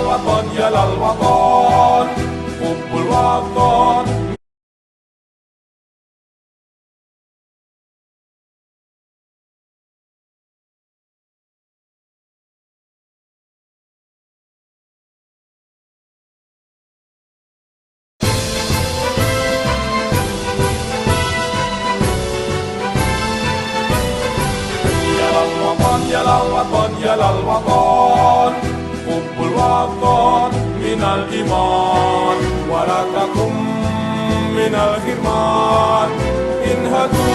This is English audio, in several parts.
waton ya lal waton, kumpul waton. Ya lal waton ya lal waton, kumpul waton minal iman, walatakum minal hirman, inhadu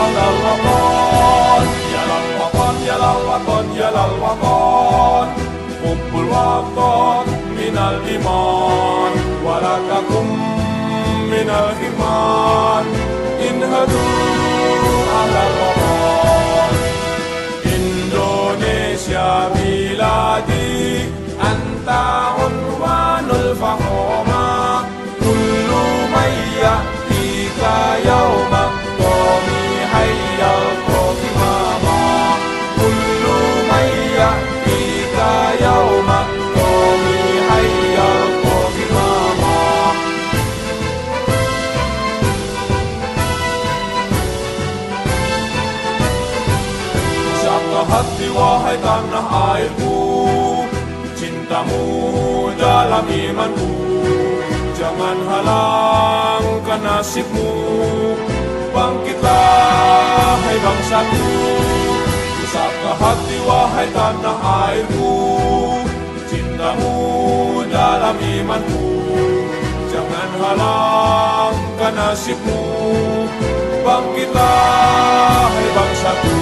alal waton. Ya lal waton ya lal waton ya lal waton, kumpul waton minal iman, walatakum minal hirman, inhadu alal waton. Indonesia biladi, anta unwanul fahoma, kullu mayya tika yawma, qomi hayyal qotimama, kullu mayya tika yawma, qomi hayyal qotimama. Siapkah hati wahai tanah airku, cintamu dalam imanku, jangan halangkan nasibmu, bangkitlah hai bangsaku. Siapkah hati wahai tanah airku, cintamu dalam imanku, jangan halangkan nasibmu, bangkitlah hai bangsaku.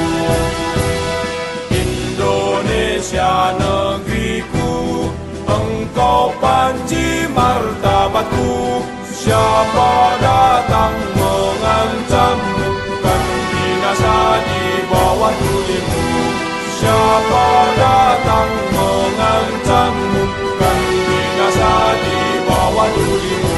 Indonesia negeriku, engkau panji martabatku, siapa datang mengancammu, kan binasa di bawah tulimu. Siapa datang mengancammu, kan binasa di bawah tulimu.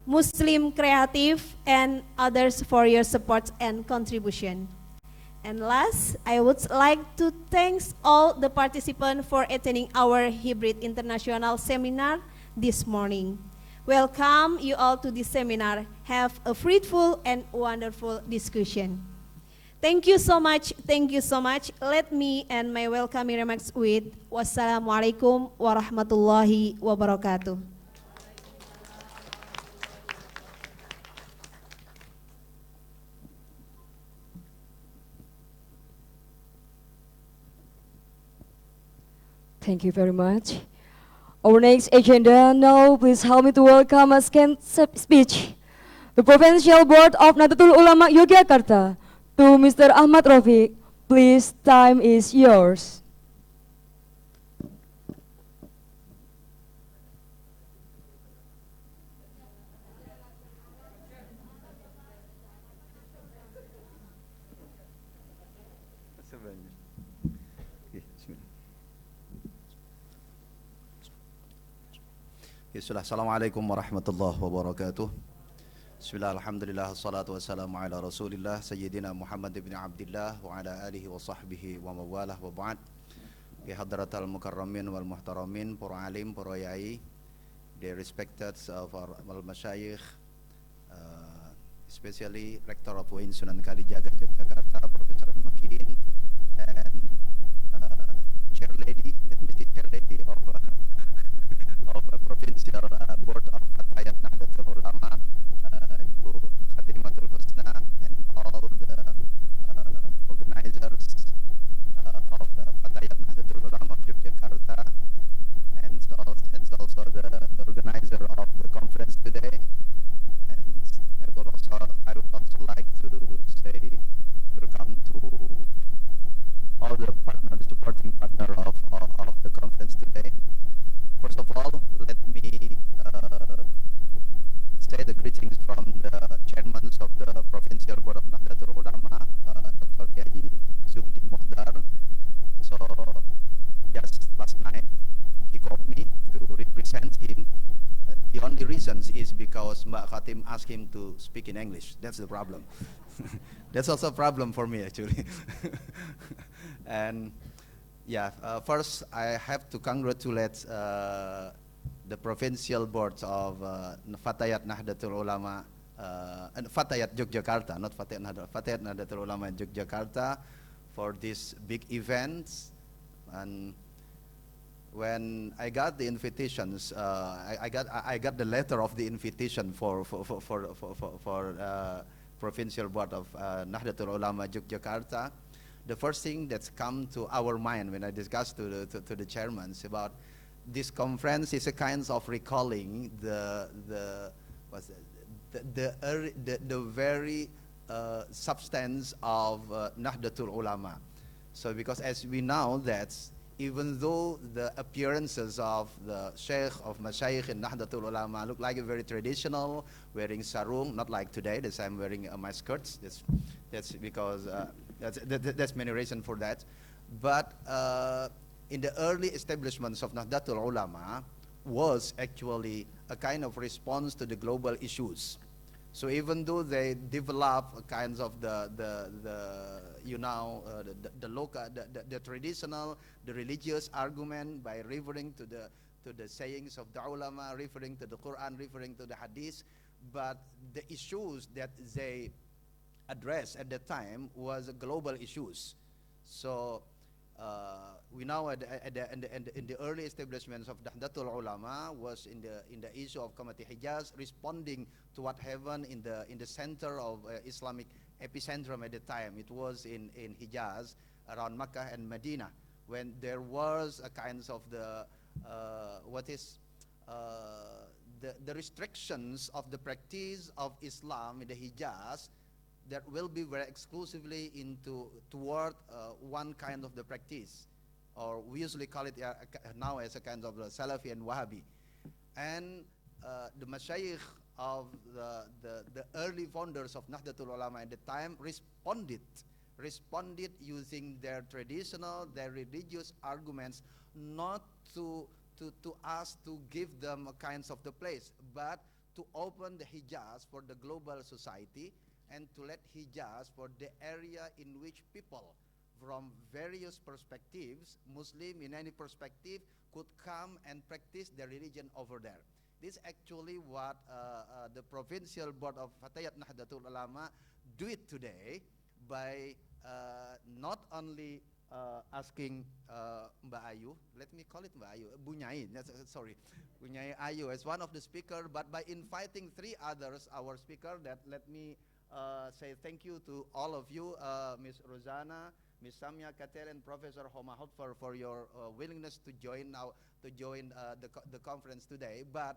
Muslim Creative, and others for your support and contribution. And last, I would like to thank all the participants for attending our Hybrid International Seminar this morning. Welcome you all to this seminar. Have a fruitful and wonderful discussion. Thank you so much. Thank you so much. Let me end my welcoming remarks with Wassalamualaikum warahmatullahi wabarakatuh. Thank you very much. Our next agenda now, please help me to welcome a second speech. The Provincial Board of Nahdlatul Ulama Yogyakarta to Mr. Ahmad Rafiq. Please, time is yours. Assalamualaikum warahmatullahi wabarakatuh. Bismillah, alhamdulillah, salatu wassalamu ala rasulillah Sayyidina Muhammad ibn Abdillah wa ala alihi wa sahbihi wa mawalah wa ba'd. Bi hadratal mukarramin wal muhtaramin, para alim, para yai, the respected of our masyayikh, especially Rector of UIN Sunan Kalijaga Yogyakarta, Professor Makin, and Chair Lady, let me say Chair Lady of Provincial Board of Fatayat Nahdlatul Ulama, Ibu Khatimatul Husna, and all the organizers of the Fatayat Nahdlatul Ulama of Yogyakarta, and also the organizer of the conference today. And I would also like to say welcome to all the partners, supporting partner of the conference today. First of all, let me say the greetings from the chairman of the Provincial Board of Nahdlatul Ulama, Dr. Yaji Zuhdi Mohdar. So, just last night, he called me to represent him. The only reason is because Mbak Khatim asked him to speak in English. That's the problem. That's also a problem for me, actually. And yeah, first I have to congratulate the Provincial Board of Fatayat Nahdlatul Ulama, Fatayat Yogyakarta, not Fatayat Nahdlatul Ulama Yogyakarta, for this big event. And when I got the invitations, I got the letter of the invitation for Provincial Board of Nahdlatul Ulama Yogyakarta. The first thing that's come to our mind when I discussed to the chairman about this conference is a kind of recalling the very substance of Nahdlatul Ulama. So because as we know that even though the appearances of the Sheikh of Mashaykh in Nahdlatul Ulama look like a very traditional, wearing sarung, not like today, that I'm wearing my skirts. That's because that's many reasons for that. But in the early establishments of Nahdlatul Ulama was actually a kind of response to the global issues. So even though they develop kinds of the local, the traditional, the religious argument by referring to the sayings of the ulama, referring to the Quran, referring to the Hadith, but the issues that they addressed at that time was global issues. So we know in the early establishments of Nahdlatul Ulama was in the issue of Committee Hijaz, responding to what happened in the center of Islamic epicentrum at the time. It was in Hijaz, around Makkah and Medina, when there was a kind of the restrictions of the practice of Islam in the Hijaz that will be very exclusively toward one kind of the practice, or we usually call it now as a kind of Salafi and Wahhabi. And the Mashayikh of the early founders of Nahdlatul Ulama at the time responded using their traditional, their religious arguments, not to us to give them a kinds of the place, but to open the Hijaz for the global society and to let Hijaz for the area in which people from various perspectives, Muslim in any perspective, could come and practice their religion over there. This is actually what the Provincial Board of Fatayat Nahdlatul Ulama do it today by not only asking Mbak Ayu, let me call it Mbak Ayu, Bu Nyai, sorry, Bu Nyai Ayu as one of the speakers, but by inviting 3 others, our speaker, that let me say thank you to all of you, Ms. Rosanna, Ms. Samia Kater, and Professor Homahot for your willingness to join the conference today. But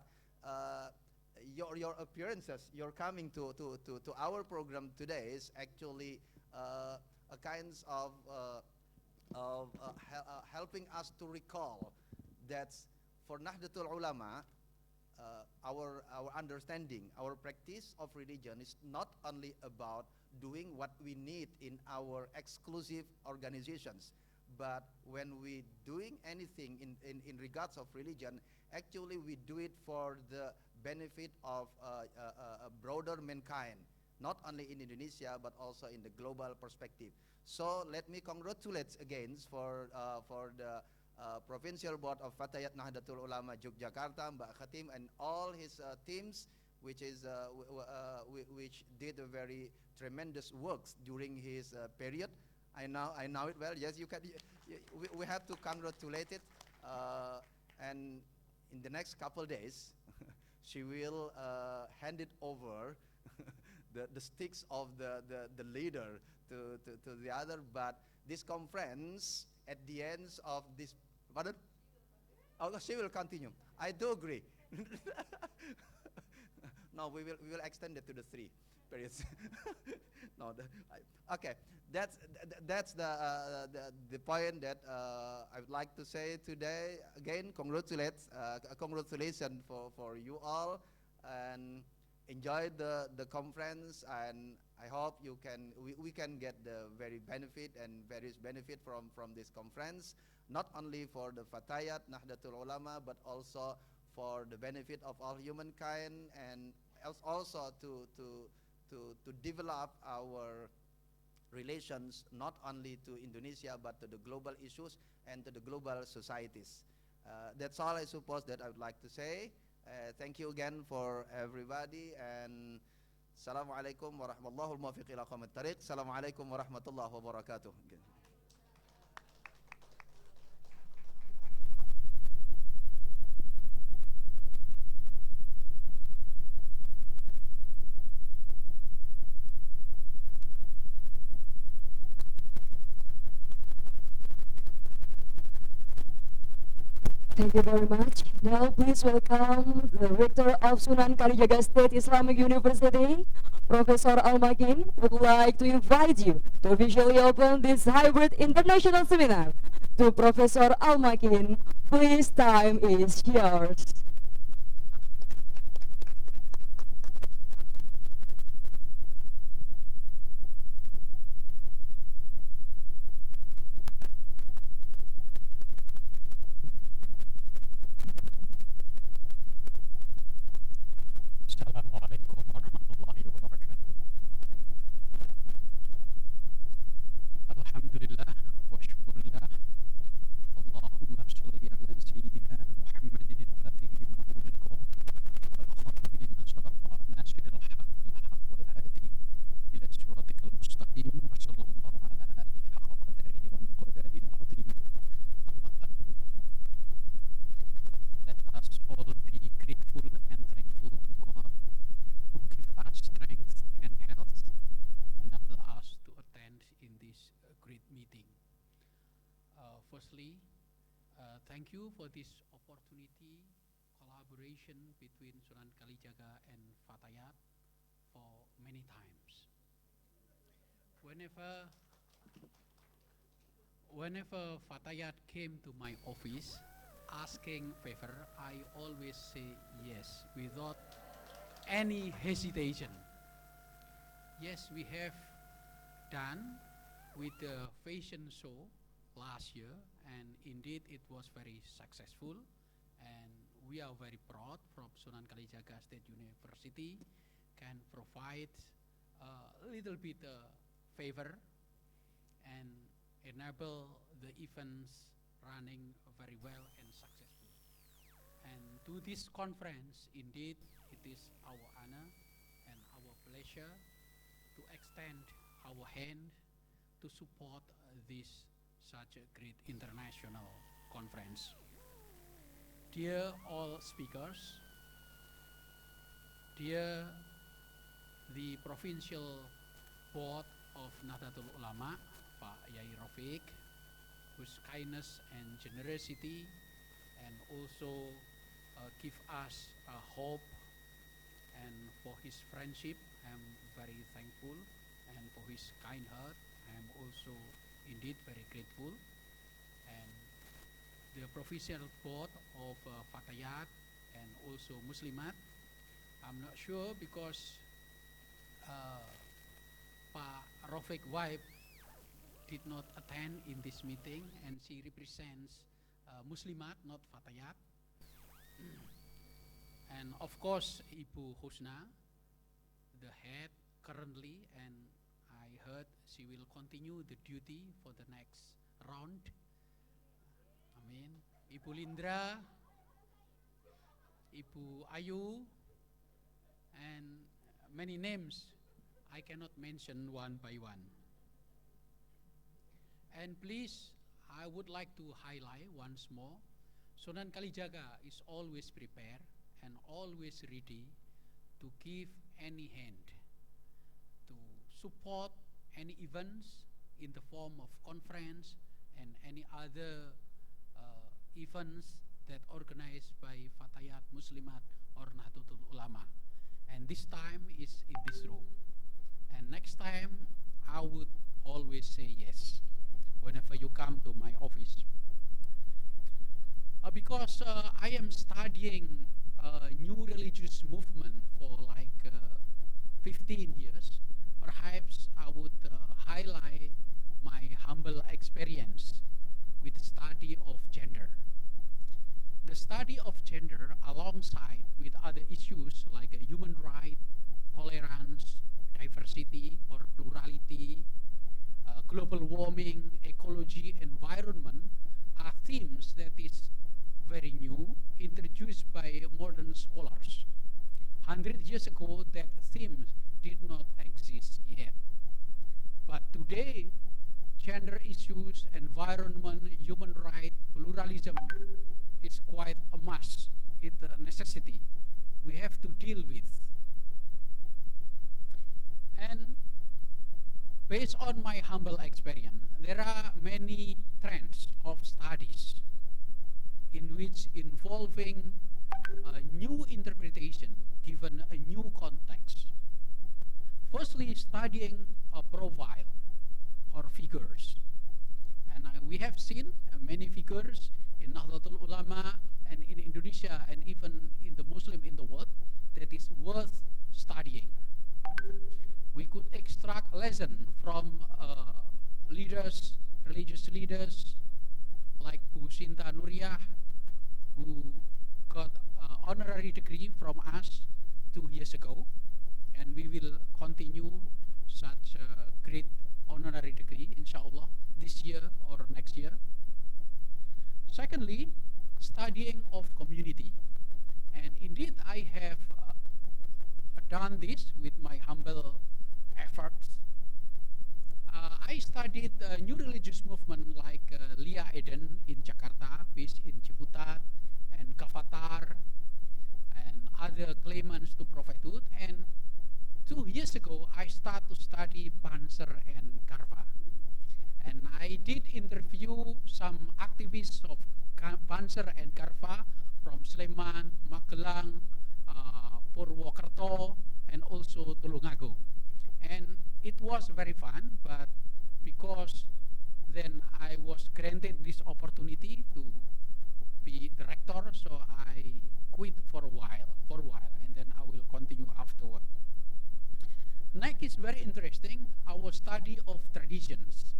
your appearances, your coming to our program today is actually a kind of helping us to recall that for Nahdlatul Ulama, our understanding, our practice of religion is not only about doing what we need in our exclusive organizations, but when we doing anything in regards of religion, actually we do it for the benefit of a broader mankind, not only in Indonesia but also in the global perspective. So let me congratulate again for the Provincial Board of Fatayat Nahdlatul Ulama Yogyakarta, Mbak Khatim, and all his teams, which did a very tremendous works during his period. I know it well. Yes, you can. We have to congratulate it. And in the next couple days, she will hand it over the sticks of the leader to the other. But this conference, at the end of this, pardon? Oh, she will continue. I do agree. No, we will extend it to the 3 periods. No, okay. That's the point that I would like to say today. Again, congratulations for you all, and enjoy the conference. And I hope we can get the very benefit and various benefit from this conference, not only for the Fatayat Nahdlatul Ulama, but also for the benefit of all humankind, and also to develop our relations not only to Indonesia but to the global issues and to the global societies. That's all I suppose that I would like to say. Thank you again for everybody, and Assalamualaikum warahmatullahi wabarakatuh. Assalamualaikum warahmatullahi wabarakatuh. Thank you very much. Now please welcome the Rector of Sunan Kalijaga State Islamic University, Professor Al-Makin, would like to invite you to officially open this hybrid international seminar. To Professor Al-Makin, please, time is yours. Assalamualaikum warahmatullahi wabarakatuh. Alhamdulillah wa syukurillah. Allahumma sholli ala sayyidina Muhammadin al-Fatih lima ughliqa wal khatimi lima sabaqa nasiril haqq bil haqq wal hadi ila siratikal mustaqim wa sallallahu ala alihi haqqa qadarihi wa miqdarihi al-azim. Amma ba'du. Let us all be grateful and thankful to God who give us strength and health, enable us to attend in this great meeting. Firstly, thank you for this opportunity, collaboration between Sunan Kalijaga and Fatayat for many times. Whenever Fatayat came to my office asking favor, I always say yes without any hesitation. Yes, we have done with the fashion show last year, and indeed it was very successful, and we are very proud from Sunan Kalijaga State University can provide a little bit favor and enable the events running very well and successful. And to this conference, indeed, it is our honor and our pleasure to extend our hand to support this such a great international conference. Dear all speakers, dear the Provincial Board of Nahdlatul Ulama, Pak Yai Rafiq, whose kindness and generosity and also give us hope, and for his friendship, I'm very thankful, and for his kind heart, I'm also indeed very grateful. And the Provincial Board of Fatayat and also Muslimat, I'm not sure because Pak Rafiq wife did not attend in this meeting, and she represents Muslimat, not Fatayat. And of course, Ibu Husna, the head currently, and I heard she will continue the duty for the next round. Amin. Ibu Lindra, Ibu Ayu, and many names I cannot mention one by one. And please, I would like to highlight once more, Sunan Kalijaga is always prepared and always ready to give any hand to support any events in the form of conference and any other events that organized by Fatayat Muslimat or Nahdlatul Ulama. And this time is in this room. And next time, I would always say yes whenever you come to my office. Because I am studying a new religious movement for like 15 years, perhaps I would highlight my humble experience with the study of gender. The study of gender alongside with other issues like human rights, tolerance, diversity or plurality, global warming, ecology, environment are themes that is very new, introduced by modern scholars. 100 years ago, that theme did not exist yet. But today, gender issues, environment, human rights, pluralism is quite a must. It's a necessity we have to deal with. And based on my humble experience, there are many trends of studies in which involving a new interpretation given a new context. Firstly, studying a profile or figures. And we have seen many figures in Nahdlatul Ulama and in Indonesia and even in the Muslim in the world that is worth studying. We could extract lesson from leaders, religious leaders like Bu Sinta Nuriyah, who got honorary degree from us 2 years ago, and we will continue such a great honorary degree, inshallah, this year or next year. Secondly, studying of community. And indeed, I have done this with my humble efforts. I studied new religious movement like Lia Eden in Jakarta, based in Ciputat, and Kavatar, and other claimants to prophethood. And 2 years ago, I started to study Banser and Karva. And I did interview some activists of Banser and Karva from Sleman, Magelang, Purwokerto, and also Tulungagung. And it was very fun, but because then I was granted this opportunity to be director, so I quit for a while, and then I will continue afterward. Next is very interesting, our study of traditions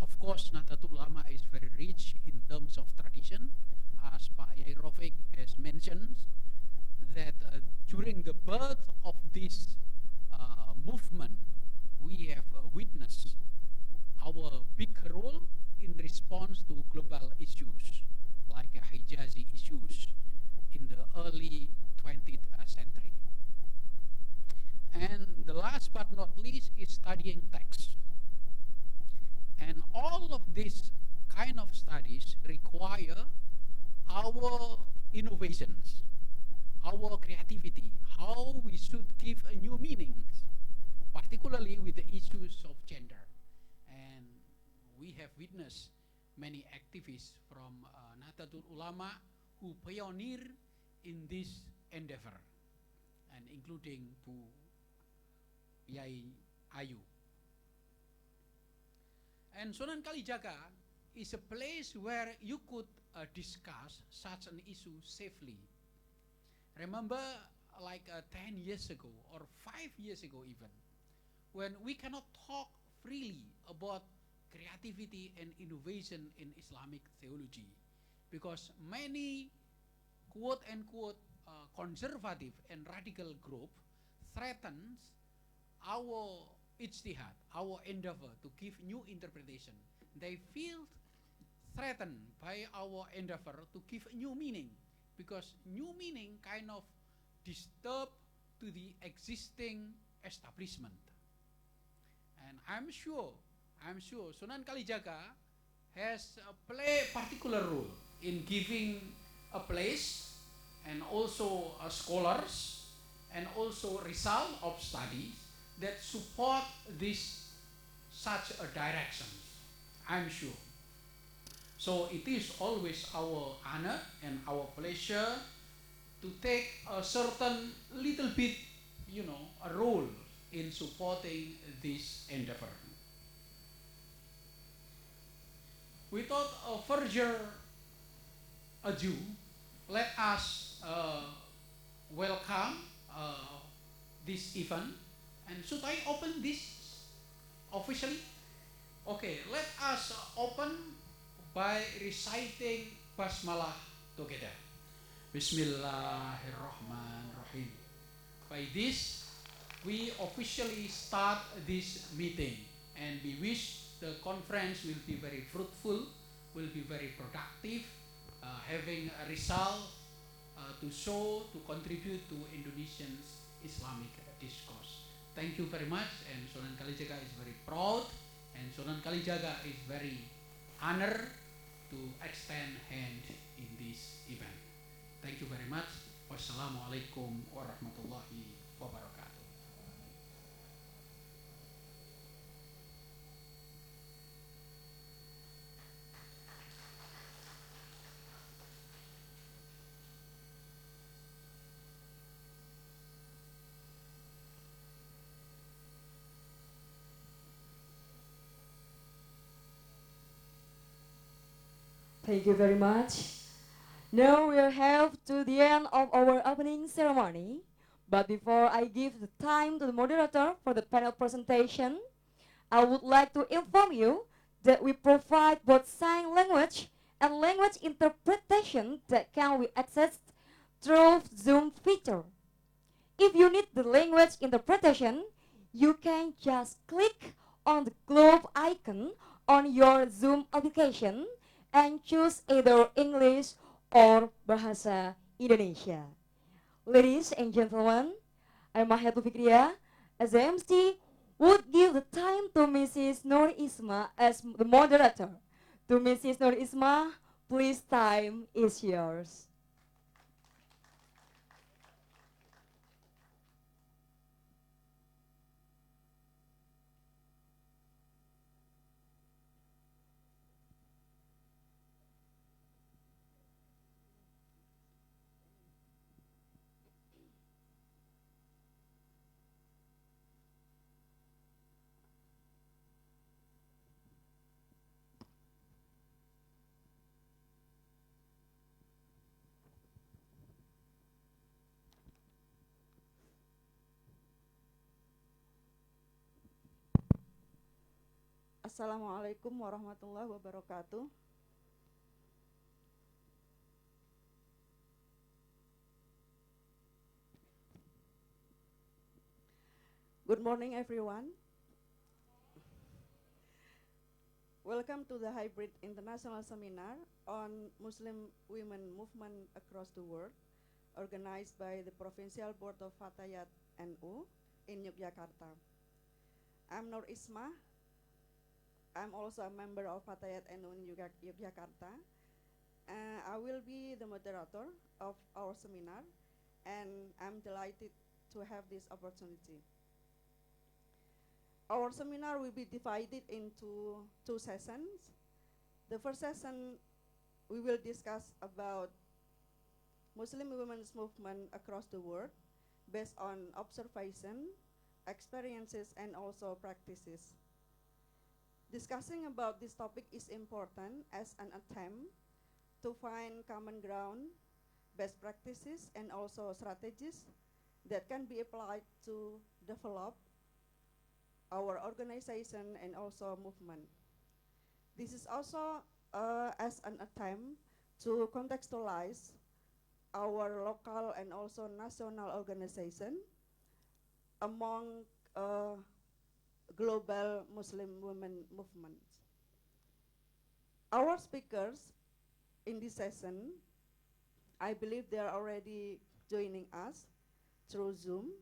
Of course, Nahdlatul Ulama is very rich in terms of tradition, as Pak Yai Rafiq has mentioned, that during the birth of this movement, we have witnessed our big role in response to global issues like Hijazi issues in the early 20th century. And the last but not least is studying text. And all of these kind of studies require our innovations, our creativity, how we should give a new meanings, particularly with the issues of gender. And we have witnessed many activists from Nahdlatul Ulama who pioneer in this endeavor, and including Bu Yai Ayu. And Sunan Kalijaga is a place where you could discuss such an issue safely. Remember, like 10 years ago or 5 years ago even, when we cannot talk freely about creativity and innovation in Islamic theology, because many quote-unquote conservative and radical group threatens our ijtihad, our endeavor to give new interpretation. They feel threatened by our endeavor to give new meaning, because new meaning kind of disturb to the existing establishment. And I'm sure Sunan Kalijaga has played a particular role in giving a place and also scholars and also result of studies that support this such a direction, I'm sure. So it is always our honor and our pleasure to take a certain little bit, a role in supporting this endeavor. Without further ado, let us welcome this event. And should I open this officially? Okay, let us open by reciting Basmalah together. Bismillahirrahmanirrahim. By this, we officially start this meeting, and we wish the conference will be very fruitful, will be very productive, having a result to show, to contribute to Indonesian's Islamic discourse. Thank you very much, and Sunan Kalijaga is very proud, and Sunan Kalijaga is very honored to extend hand in this event. Thank you very much. Wassalamualaikum warahmatullahi wabarakatuh. Thank you very much. Now we have to the end of our opening ceremony. But before I give the time to the moderator for the panel presentation, I would like to inform you that we provide both sign language and language interpretation that can be accessed through Zoom feature. If you need the language interpretation, you can just click on the globe icon on your Zoom application and choose either English or Bahasa Indonesia. Ladies and gentlemen, I'm Mahatu Fikriya. As the MC, would give the time to Mrs. Nur Isma as the moderator. To Mrs. Nur Isma, please, time is yours. Assalamualaikum warahmatullahi wabarakatuh. Good morning, everyone. Welcome to the hybrid international seminar on Muslim women movement across the world, organized by the Provincial Board of Fatayat NU in Yogyakarta. I'm Nur Ismah. I'm also a member of Fatayat NU in Yogyakarta. I will be the moderator of our seminar, and I'm delighted to have this opportunity. Our seminar will be divided into 2 sessions. The first session, we will discuss about Muslim women's movement across the world based on observation, experiences, and also practices. Discussing about this topic is important as an attempt to find common ground, best practices, and also strategies that can be applied to develop our organization and also movement. This is also as an attempt to contextualize our local and also national organization among global Muslim women movements. Our speakers in this session, I believe they are already joining us through Zoom,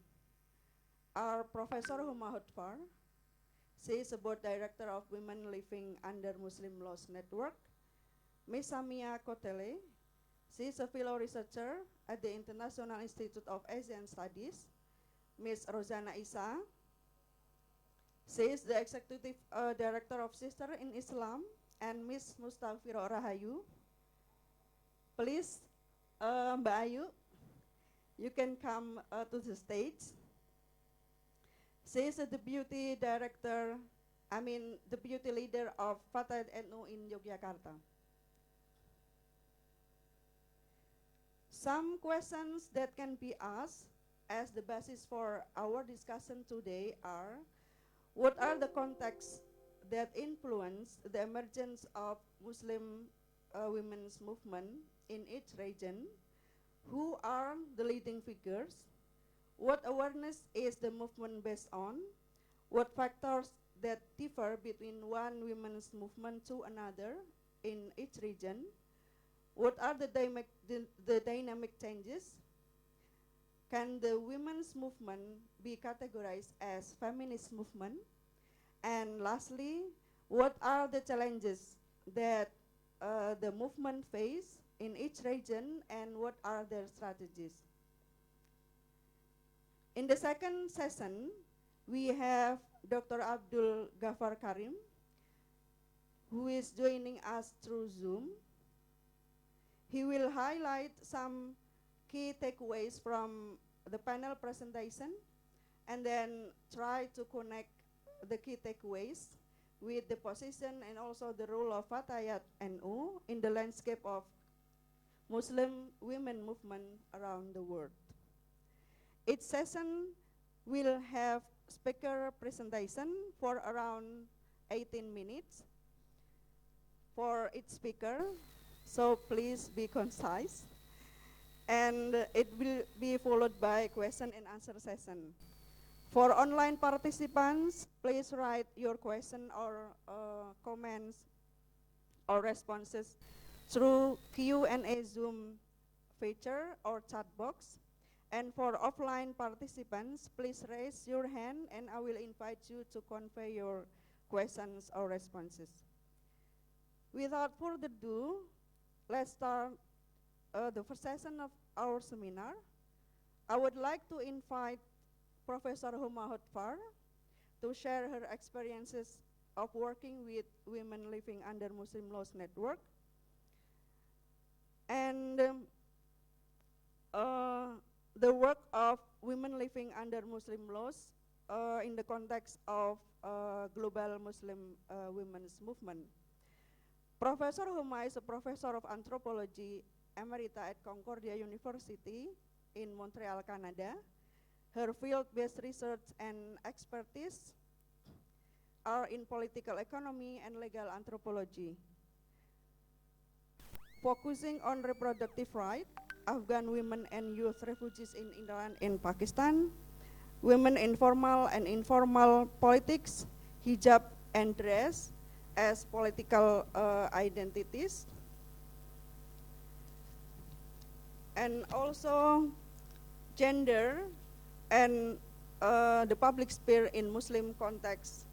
are Professor Huma Hotfar. She is a board director of Women Living Under Muslim Laws Network. Ms. Samia Kotele, she is a fellow researcher at the International Institute of Asian Studies. Ms. Rozana Isa, she is the executive director of Sister in Islam. And Ms. Mustafiro Rahayu, please, Mbak Ayu, you can come to the stage. She is the deputy leader of Fatayat NU in Yogyakarta. Some questions that can be asked as the basis for our discussion today are, what are the contexts that influence the emergence of Muslim women's movement in each region? Who are the leading figures? What awareness is the movement based on? What factors that differ between one women's movement to another in each region? What are the dynamic changes? Can the women's movement be categorized as feminist movement? And lastly, what are the challenges that the movement face in each region, and what are their strategies? In the second session, we have Dr. Abdul Ghaffar Karim, who is joining us through Zoom. He will highlight some key takeaways from the panel presentation and then try to connect the key takeaways with the position and also the role of Fatayat NU in the landscape of Muslim women movement around the world. Each session will have speaker presentation for around 18 minutes for each speaker, so please be concise. And it will be followed by question and answer session. For online participants, please write your question or comments or responses through Q&A Zoom feature or chat box. And for offline participants, please raise your hand and I will invite you to convey your questions or responses. Without further ado, let's start the first session of our seminar. I would like to invite Professor Huma Hotfar to share her experiences of working with Women Living Under Muslim Laws Network and the work of women living under Muslim laws in the context of global Muslim women's movement. Professor Huma is a professor of anthropology emerita at Concordia University in Montreal, Canada. Her field-based research and expertise are in political economy and legal anthropology. Focusing on reproductive rights, Afghan women and youth refugees in Iran and Pakistan, women in formal and informal politics, hijab and dress as political identities, and also gender and the public sphere in Muslim context.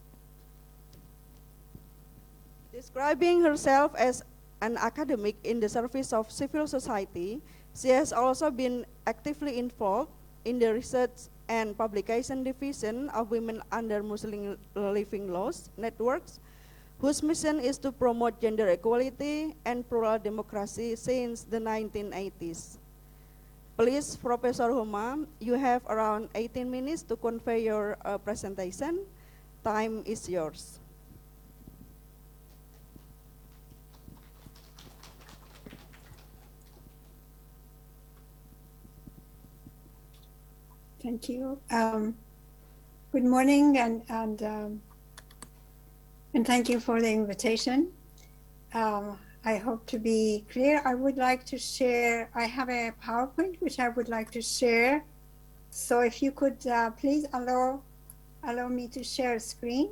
Describing herself as an academic in the service of civil society, she has also been actively involved in the research and publication division of Women Under Muslim Living Laws networks, whose mission is to promote gender equality and plural democracy since the 1980s. Please, Professor Huma, you have around 18 minutes to convey your presentation. Time is yours. Thank you. Good morning, and thank you for the invitation. I hope to be clear. I would like to share, I have a PowerPoint which I would like to share. So if you could please allow me to share screen.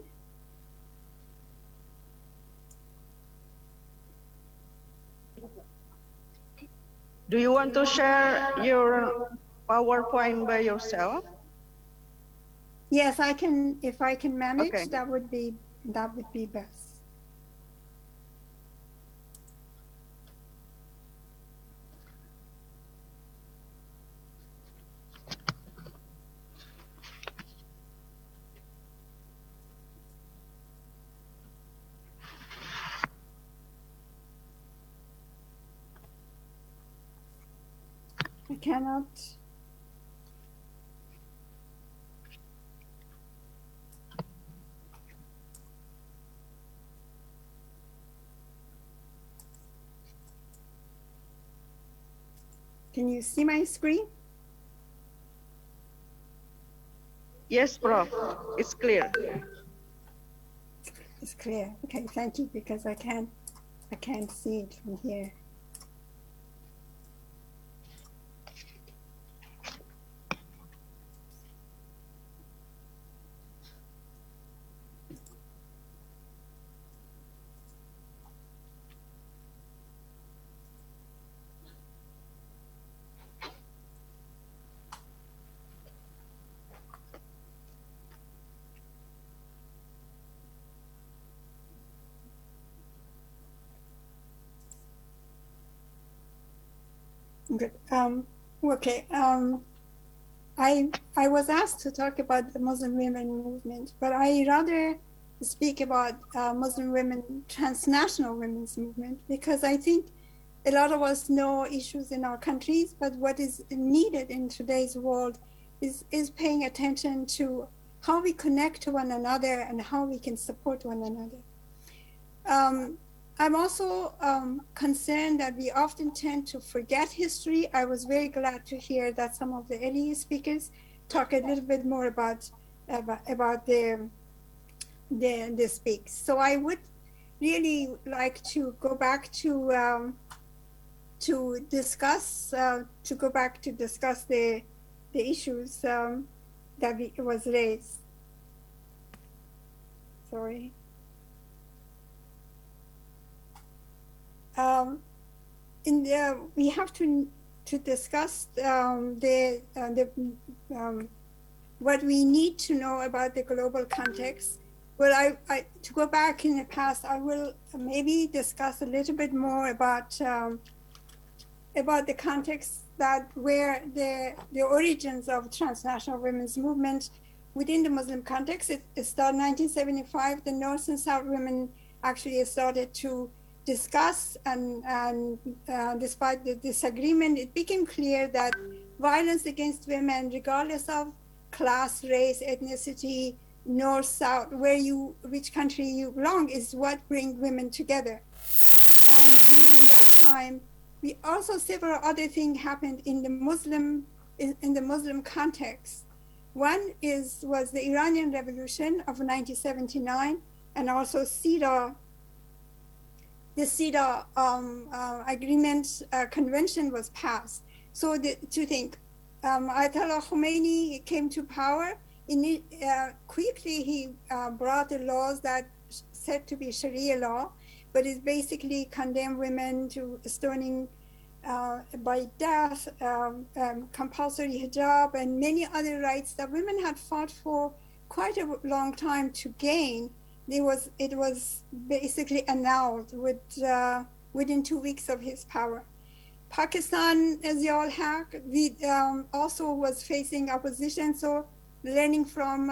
Do you want to share your PowerPoint by yourself? Yes, I can. If I can manage, Okay. that would be best. I cannot. Can you see my screen? Yes, Prof. It's clear. It's clear. Okay, thank you, because I can't see it from here. Good. Okay. I was asked to talk about the Muslim women movement, but I rather speak about Muslim women, transnational women's movement, because I think a lot of us know issues in our countries, but what is needed in today's world is paying attention to how we connect to one another and how we can support one another. I'm also concerned that we often tend to forget history. I was very glad to hear that some of the earlier speakers talk a little bit more about the speaks. So I would really like to go back to discuss the issues that was raised. Sorry. We have to discuss what we need to know about the global context. Well, to go back in the past, I will maybe discuss a little bit more about the context that where the origins of transnational women's movement within the Muslim context. It started 1975. The North and South women actually started to discuss, and despite the disagreement, it became clear that violence against women, regardless of class, race, ethnicity, north, south, which country you belong, is what brings women together. And during that time, several other things happened in the Muslim context, One was the Iranian Revolution of 1979, and also CEDAW. The CEDAW agreement convention was passed. So to think, Ayatollah Khomeini came to power. Quickly, he brought the laws that said to be Sharia law, but it basically condemned women to stoning by death, compulsory hijab, and many other rights that women had fought for quite a long time to gain. It was basically annulled within 2 weeks of his power. Pakistan, as you all have, also was facing opposition. So learning from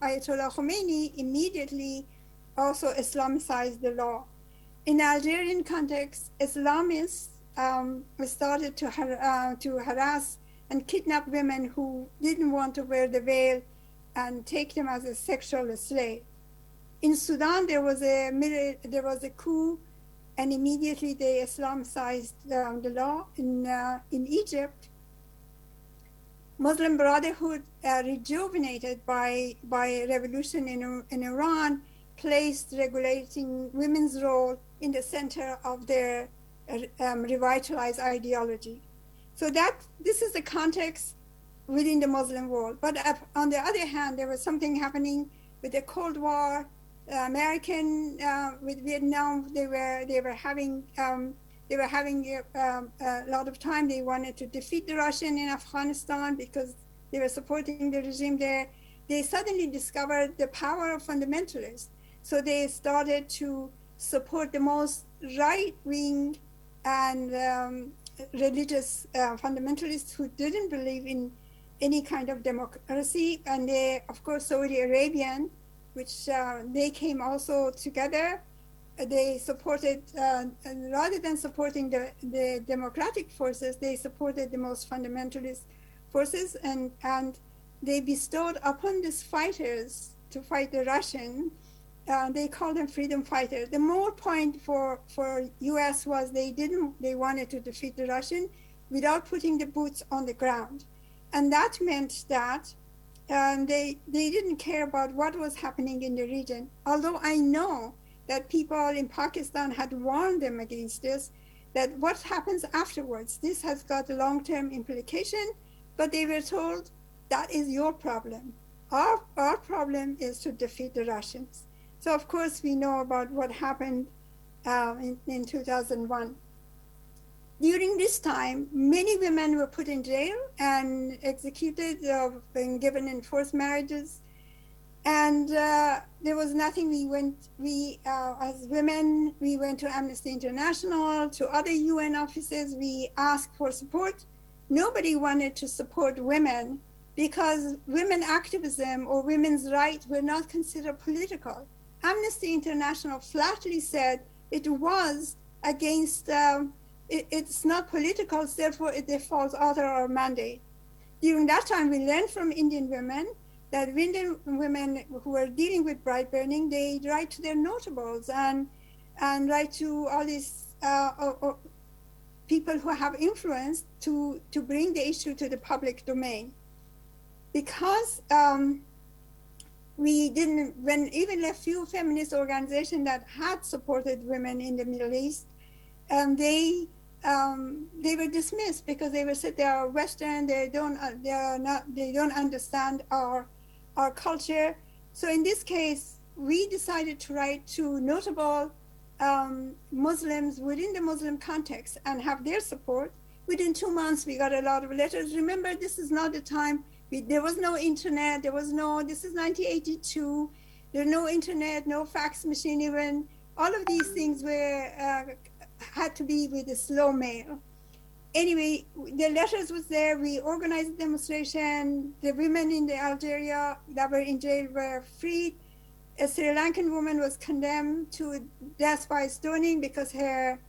Ayatollah Khomeini, immediately also Islamicized the law. In Algerian context, Islamists started to harass and kidnap women who didn't want to wear the veil and take them as a sexual slave. In Sudan, there was a coup, and immediately they Islamicized the law. In Egypt, Muslim Brotherhood, rejuvenated by revolution in Iran, placed regulating women's role in the center of their revitalized ideology. So this is the context within the Muslim world. But on the other hand, there was something happening with the Cold War. American with Vietnam, they were having a lot of time. They wanted to defeat the Russian in Afghanistan because they were supporting the regime there. They suddenly discovered the power of fundamentalists. So they started to support the most right-wing and religious fundamentalists who didn't believe in any kind of democracy. And they, of course, Saudi Arabian, which they came also together. They supported, rather than supporting the democratic forces, they supported the most fundamentalist forces, and they bestowed upon these fighters to fight the Russian. They called them freedom fighters. The more point for U.S. was they wanted to defeat the Russian without putting the boots on the ground, and that meant that they didn't care about what was happening in the region. Although I know that people in Pakistan had warned them against this, that what happens afterwards, this has got a long-term implication, but they were told that is your problem. Our problem is to defeat the Russians. So of course we know about what happened in 2001. During this time, many women were put in jail and executed, being given enforced marriages. And there was nothing. As women, we went to Amnesty International, to other UN offices. We asked for support. Nobody wanted to support women because women activism or women's rights were not considered political. Amnesty International flatly said it was against, it's not political, therefore it defaults out our mandate. During that time, we learned from Indian women that Indian women who were dealing with bride burning, they write to their notables and write to all these people who have influence to bring the issue to the public domain. Because we didn't, when even a few feminist organizations that had supported women in the Middle East, they were dismissed because they were said they are Western, they don't understand our culture. So in this case, we decided to write to notable Muslims within the Muslim context and have their support. Within 2 months, we got a lot of letters. Remember, this is not the time, there was no internet, this is 1982, there was no internet, no fax machine even. All of these things had to be with a slow mail. Anyway, the letters was there. We organized a demonstration. The women in Algeria that were in jail were freed. A Sri Lankan woman was condemned to death by stoning because her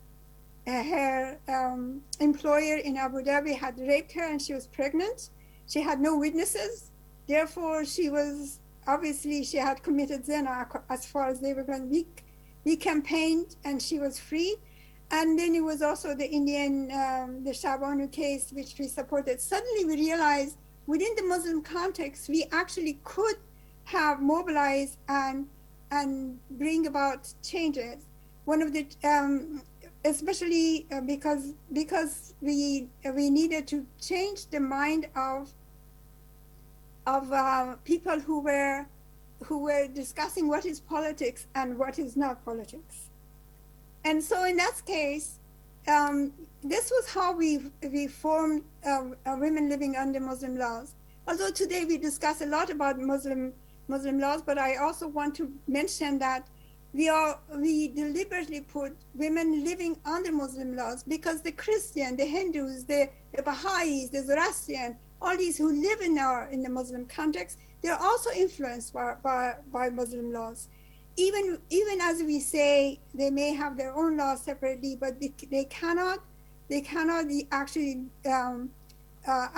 employer in Abu Dhabi had raped her and she was pregnant. She had no witnesses. Therefore, she had committed zina as far as they were going. We campaigned and she was freed. And then it was also the Indian, the Shabanu case, which we supported. Suddenly we realized within the Muslim context, we actually could have mobilized and bring about changes. One of the especially because we needed to change the mind of people who were discussing what is politics and what is not politics. And so in that case, this was how we formed women living under Muslim laws. Although today we discuss a lot about Muslim laws, but I also want to mention that we deliberately put women living under Muslim laws because the Christian, the Hindus, the Baha'is, the Zoroastrian, all these who live in the Muslim context, they're also influenced by Muslim laws. Even as we say, they may have their own laws separately, but they cannot actually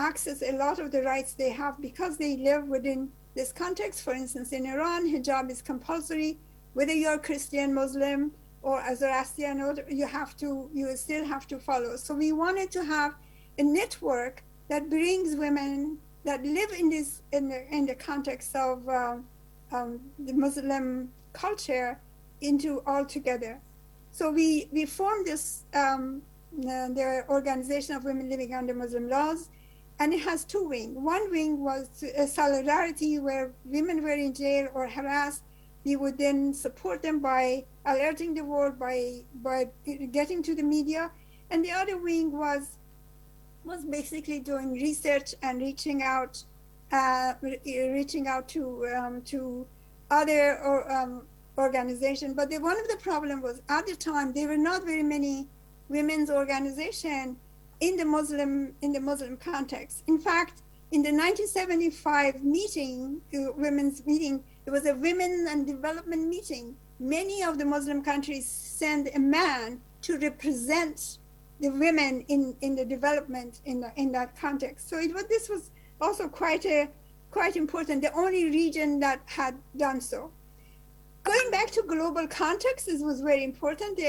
access a lot of the rights they have because they live within this context. For instance, in Iran, hijab is compulsory. Whether you're Christian, Muslim, or a Zoroastrian, you still have to follow. So we wanted to have a network that brings women that live in the context of the Muslim culture into all together. So we formed this the Organization of Women Living Under Muslim Laws, and it has two wings. One wing was solidarity, where women were in jail or harassed. We would then support them by alerting the world, by getting to the media. And the other wing was basically doing research and reaching out to other organizations. But one of the problems was at the time there were not very many women's organizations in the Muslim context. In fact, in the 1975 women's meeting, it was a women and development meeting. Many of the Muslim countries send a man to represent the women in the development in that context. So this was also quite important. The only region that had done so. Going back to global context, this was very important.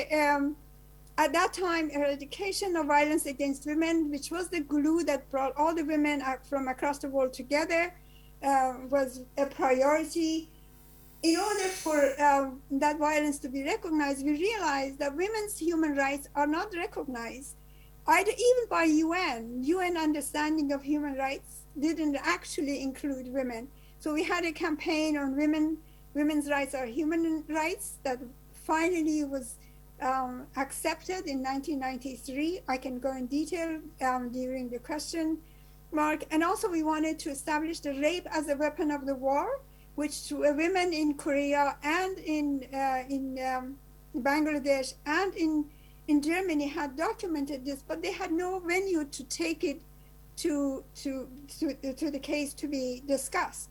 At that time, eradication of violence against women, which was the glue that brought all the women from across the world together, was a priority. In order for that violence to be recognized, we realized that women's human rights are not recognized, even by UN. UN understanding of human rights didn't actually include women. So we had a campaign on women's rights are human rights that finally was accepted in 1993. I can go in detail during the question mark. And also we wanted to establish the rape as a weapon of the war, which women in Korea and in Bangladesh and in Germany had documented this, but they had no venue to take it to the case to be discussed.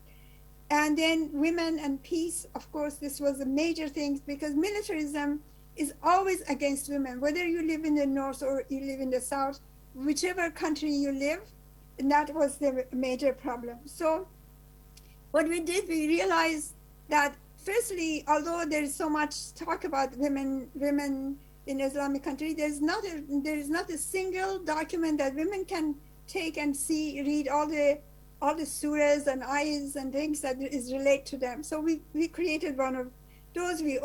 And then women and peace, of course, this was a major thing because militarism is always against women, whether you live in the north or you live in the south, whichever country you live, and that was the major problem. So what we did, we realized that firstly, although there is so much talk about women in Islamic country, there is not a single document that women can take and read all the surahs and ayahs and things that is relate to them. So we created one of those. We